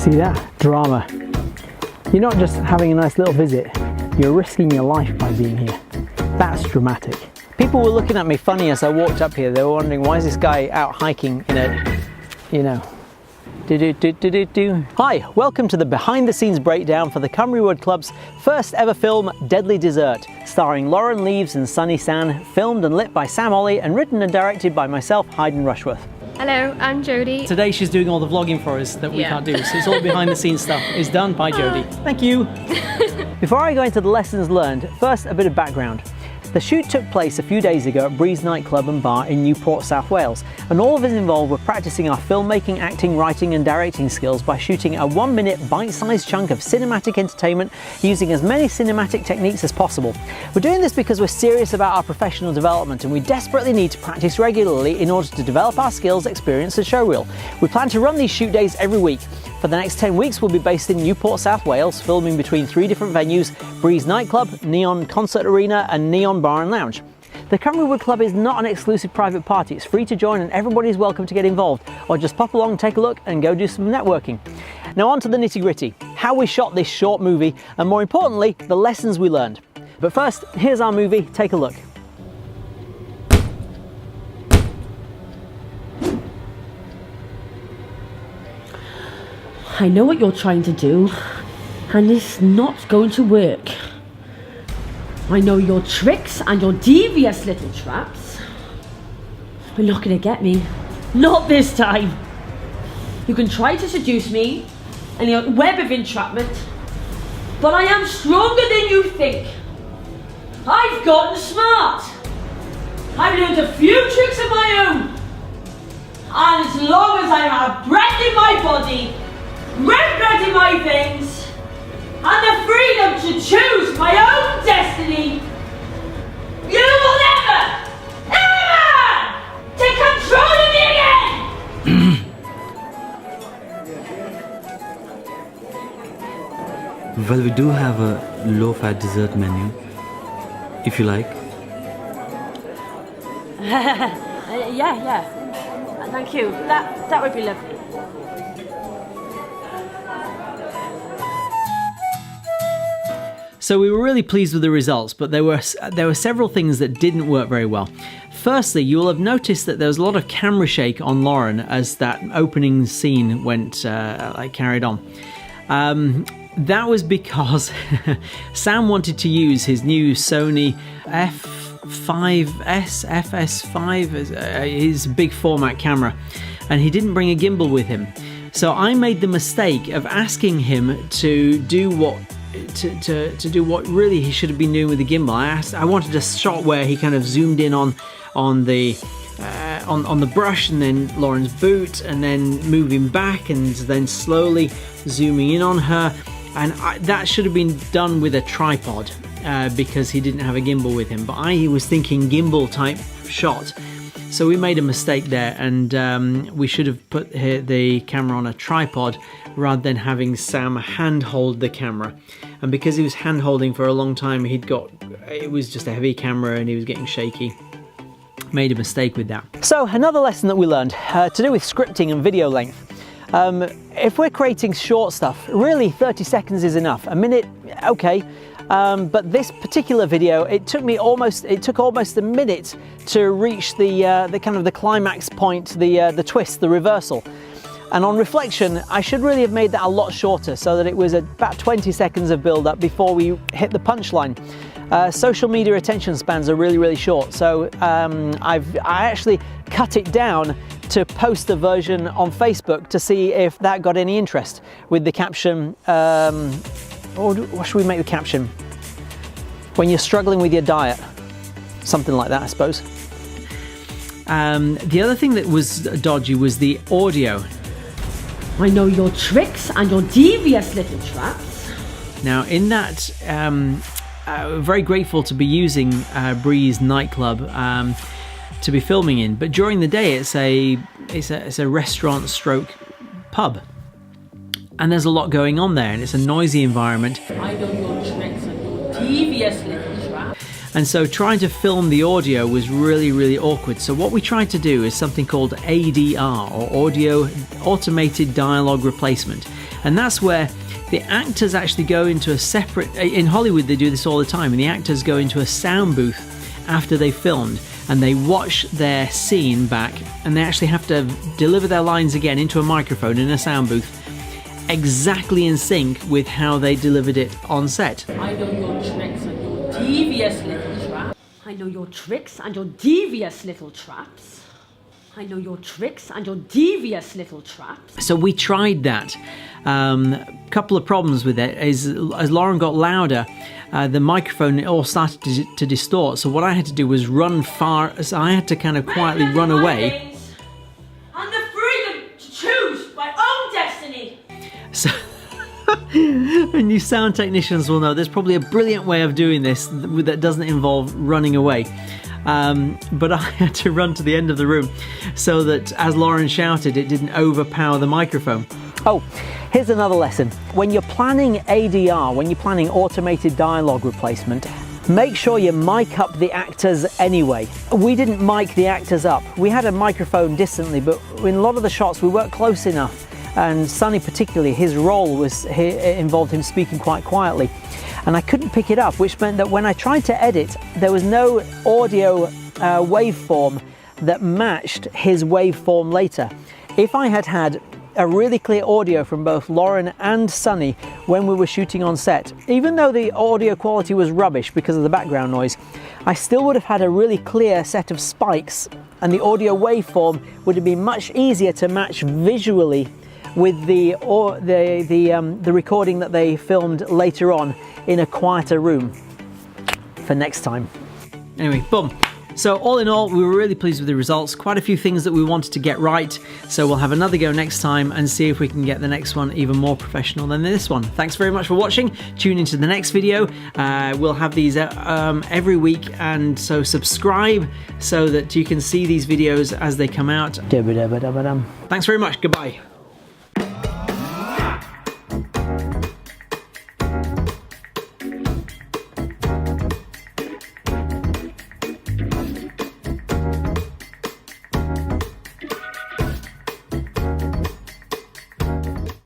See that? Drama. You're not just having a nice little visit, you're risking your life by being here. That's dramatic. People were looking at me funny as I walked up here. They were wondering, why is this guy out hiking in a, you know, Hi, welcome to the behind the scenes breakdown for the Cymruwood Club's first ever film, Deadly Dessert, starring Lauren Leaves and Sunny San, filmed and lit by Sam Ollie and written and directed by myself, Haydn Rushworth. Hello, I'm Jodie. Today she's doing all the vlogging for us that we can't do, so it's all behind the scenes stuff. It's done by Jodie. Thank you. Before I go into the lessons learned, first a bit of background. The shoot took place a few days ago at Breeze nightclub and bar in Newport, South Wales, and all of us involved were practicing our filmmaking, acting, writing and directing skills by shooting a 1-minute bite-sized chunk of cinematic entertainment using as many cinematic techniques as possible. We're doing this because we're serious about our professional development and we desperately need to practice regularly in order to develop our skills, experience and showreel. We plan to run these shoot days every week. For the next 10 weeks we'll be based in Newport, South Wales, filming between 3 different venues: Breeze nightclub, Neon concert arena and Neon bar and lounge. The Cymruwood Club is not an exclusive private party. It's free to join and everybody is welcome to get involved, or just pop along, take a look and go do some networking. Now on to the nitty gritty, how we shot this short movie and more importantly, the lessons we learned. But first, here's our movie, take a look. I know what you're trying to do, and it's not going to work. I know your tricks and your devious little traps. You're not going to get me. Not this time. You can try to seduce me and your web of entrapment, but I am stronger than you think. I've gotten smart. I've learned a few tricks of my own. And as long as I have breath in my body, red blood in my veins, and the freedom to choose my own destiny, you will never, ever take control of me again! Well, we do have a low-fat dessert menu, if you like. Yeah. Thank you. That would be lovely. So we were really pleased with the results, but there were several things that didn't work very well. Firstly, you will have noticed that there was a lot of camera shake on Lauren as that opening scene went carried on. That was because Sam wanted to use his new Sony Fs5, his big format camera, and he didn't bring a gimbal with him. So I made the mistake of asking him to do what really he should have been doing with the gimbal. I wanted a shot where he kind of zoomed in on the brush and then Lauren's boot and then moving back and then slowly zooming in on her, and that should have been done with a tripod because he didn't have a gimbal with him, but I was thinking gimbal type shot. So we made a mistake there, and we should have put the camera on a tripod rather than having Sam hand-hold the camera. And because he was hand-holding for a long time, it was just a heavy camera and he was getting shaky. Made a mistake with that. So another lesson that we learned to do with scripting and video length. If we're creating short stuff, really 30 seconds is enough. A minute, okay. But this particular video, it took almost a minute to reach the kind of the climax point, the twist, the reversal. And on reflection, I should really have made that a lot shorter so that it was about 20 seconds of build up before we hit the punchline. Social media attention spans are really, really short. So I actually cut it down to post a version on Facebook to see if that got any interest with the caption, or what should we make the caption? When you're struggling with your diet. Something like that, I suppose. The other thing that was dodgy was the audio. I know your tricks and your devious little traps. Now in that, very grateful to be using Breeze nightclub to be filming in, but during the day it's a restaurant stroke pub. And there's a lot going on there and it's a noisy environment. I know your tricks and your devious little traps. And so trying to film the audio was really, really awkward. So what we tried to do is something called ADR, or Audio Automated Dialogue Replacement. And that's where the actors actually go into a separate, in Hollywood they do this all the time, and the actors go into a sound booth after they filmed, and they watch their scene back, and they actually have to deliver their lines again into a microphone in a sound booth, exactly in sync with how they delivered it on set. I know your tricks and your devious little traps. I know your tricks and your devious little traps. I know your tricks and your devious little traps. So we tried that. Couple of problems with it is, as Lauren got louder, the microphone all started to distort. So what I had to do was run far, so I had to kind of quietly run away. And the freedom to choose my own destiny. So, and you sound technicians will know there's probably a brilliant way of doing this that doesn't involve running away. But I had to run to the end of the room so that as Lauren shouted, it didn't overpower the microphone. Oh, here's another lesson. When you're planning ADR, when you're planning automated dialogue replacement, make sure you mic up the actors anyway. We didn't mic the actors up. We had a microphone distantly, but in a lot of the shots we weren't close enough. And Sonny particularly, his role involved him speaking quite quietly. And I couldn't pick it up, which meant that when I tried to edit, there was no audio waveform that matched his waveform later. If I had had a really clear audio from both Lauren and Sonny when we were shooting on set, even though the audio quality was rubbish because of the background noise, I still would have had a really clear set of spikes, and the audio waveform would have been much easier to match visually with the recording that they filmed later on in a quieter room for next time. Anyway, boom. So all in all, we were really pleased with the results. Quite a few things that we wanted to get right. So we'll have another go next time and see if we can get the next one even more professional than this one. Thanks very much for watching. Tune into the next video. We'll have these every week, and so subscribe so that you can see these videos as they come out. Thanks very much. Goodbye.